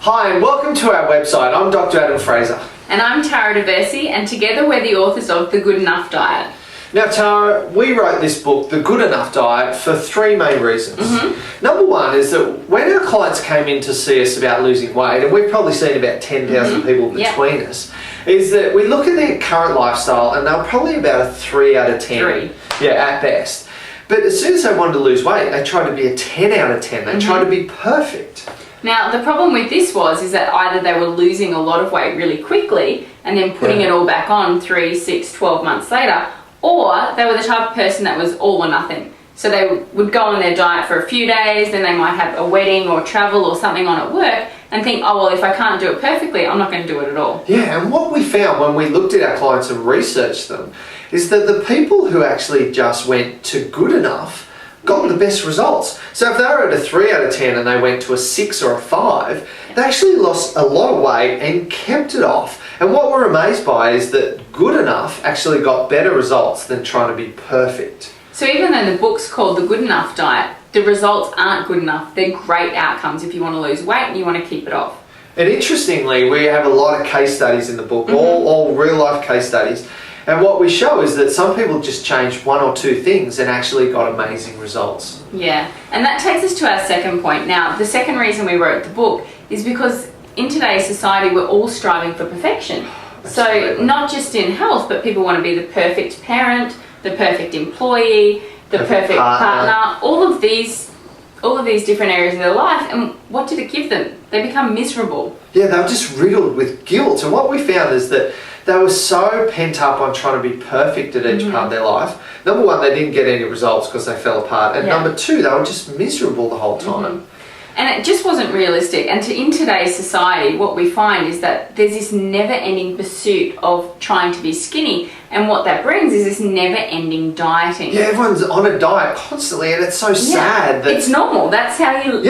Hi and welcome to our website. I'm Dr. Adam Fraser. And I'm Tara Diversi, and together we're the authors of The Good Enough Diet. Now Tara, we wrote this book, The Good Enough Diet, for three main reasons. Number one is that when our clients came in to see us about losing weight, and we've probably seen about 10,000 people between us, is that we look at their current lifestyle and they're probably about a 3 out of 10. Yeah, at best. But as soon as they wanted to lose weight, they tried to be a 10 out of 10. They tried to be perfect. Now, the problem with this is that either they were losing a lot of weight really quickly and then putting it all back on 3, 6, 12 months later, or they were the type of person that was all or nothing. So they would go on their diet for a few days, then they might have a wedding or travel or something on at work and think, oh, well, if I can't do it perfectly, I'm not going to do it at all. Yeah, and what we found when we looked at our clients and researched them is that the people who actually just went to good enough got the best results. So if they were at a 3 out of 10 and they went to a 6 or a 5, they actually lost a lot of weight and kept it off. And what we're amazed by is that good enough actually got better results than trying to be perfect. So even though the book's called The Good Enough Diet, the results aren't good enough. They're great outcomes if you want to lose weight and you want to keep it off. And interestingly, we have a lot of case studies in the book, all real life case studies. And what we show is that some people just changed 1 or 2 things and actually got amazing results. Yeah, and that takes us to our second point. Now, the second reason we wrote the book is because in today's society, we're all striving for perfection. Absolutely. So not just in health, but people want to be the perfect parent, the perfect employee, the perfect partner, all of these different areas of their life. And what did it give them? They become miserable. Yeah, they were just riddled with guilt. And what we found is that they were so pent up on trying to be perfect at each part of their life. Number one, they didn't get any results because they fell apart. And number two, they were just miserable the whole time. And it just wasn't realistic. And in today's society, what we find is that there's this never-ending pursuit of trying to be skinny. And what that brings is this never-ending dieting. Yeah, everyone's on a diet constantly, and it's so sad. That it's normal. That's how you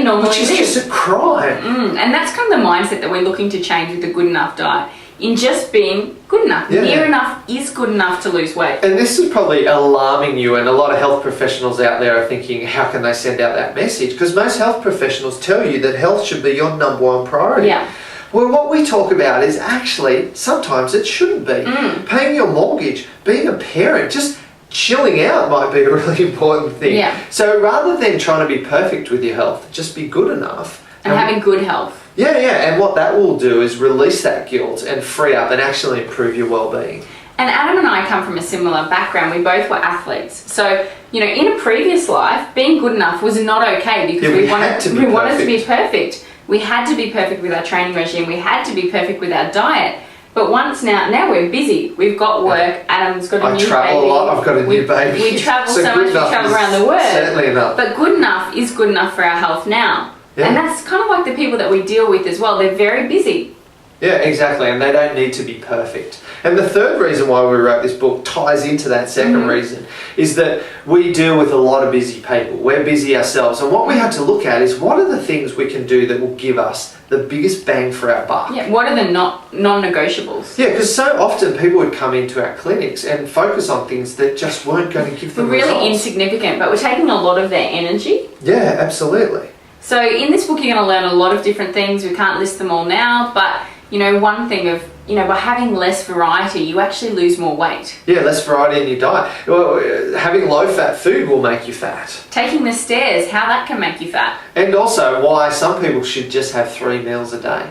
normally Which is live. just a crime. And that's kind of the mindset that we're looking to change with the Good Enough Diet. In just being good enough. Near enough is good enough to lose weight. And this is probably alarming you, and a lot of health professionals out there are thinking, how can they send out that message? Because most health professionals tell you that health should be your #1 priority. Yeah. Well, what we talk about is actually, sometimes it shouldn't be. Paying your mortgage, being a parent, just chilling out might be a really important thing. Yeah. So rather than trying to be perfect with your health, just be good enough. And having good health. Yeah, and what that will do is release that guilt and free up and actually improve your well-being. And Adam and I come from a similar background. We both were athletes. So, in a previous life, being good enough was not okay because we wanted to be perfect. We had to be perfect with our training regime. We had to be perfect with our diet. But now we're busy. We've got work. Adam's got a new baby. I travel a lot. I've got a new baby. We travel so much. We travel around the world. Certainly enough. But good enough is good enough for our health now. Yeah. And that's kind of like the people that we deal with as well. They're very busy. Yeah, exactly. And they don't need to be perfect. And the third reason why we wrote this book ties into that second reason, is that we deal with a lot of busy people. We're busy ourselves. And what we have to look at is what are the things we can do that will give us the biggest bang for our buck? Yeah, what are the non-negotiables? Yeah, because so often people would come into our clinics and focus on things that just weren't going to give them results. Really insignificant, but we're taking a lot of their energy. Yeah, absolutely. So in this book, you're going to learn a lot of different things. We can't list them all now, but one thing of, by having less variety, you actually lose more weight. Yeah, less variety in your diet. Well, having low-fat food will make you fat. Taking the stairs, how that can make you fat. And also why some people should just have 3 meals a day.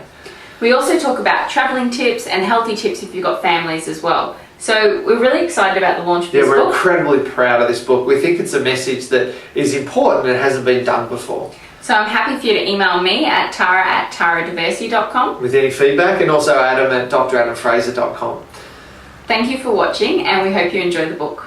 We also talk about travelling tips and healthy tips if you've got families as well. So we're really excited about the launch of this book. Yeah, we're incredibly proud of this book. We think it's a message that is important and hasn't been done before. So I'm happy for you to email me at tara@taradiversi.com. With any feedback, and also Adam at dradamfraser.com. Thank you for watching, and we hope you enjoy the book.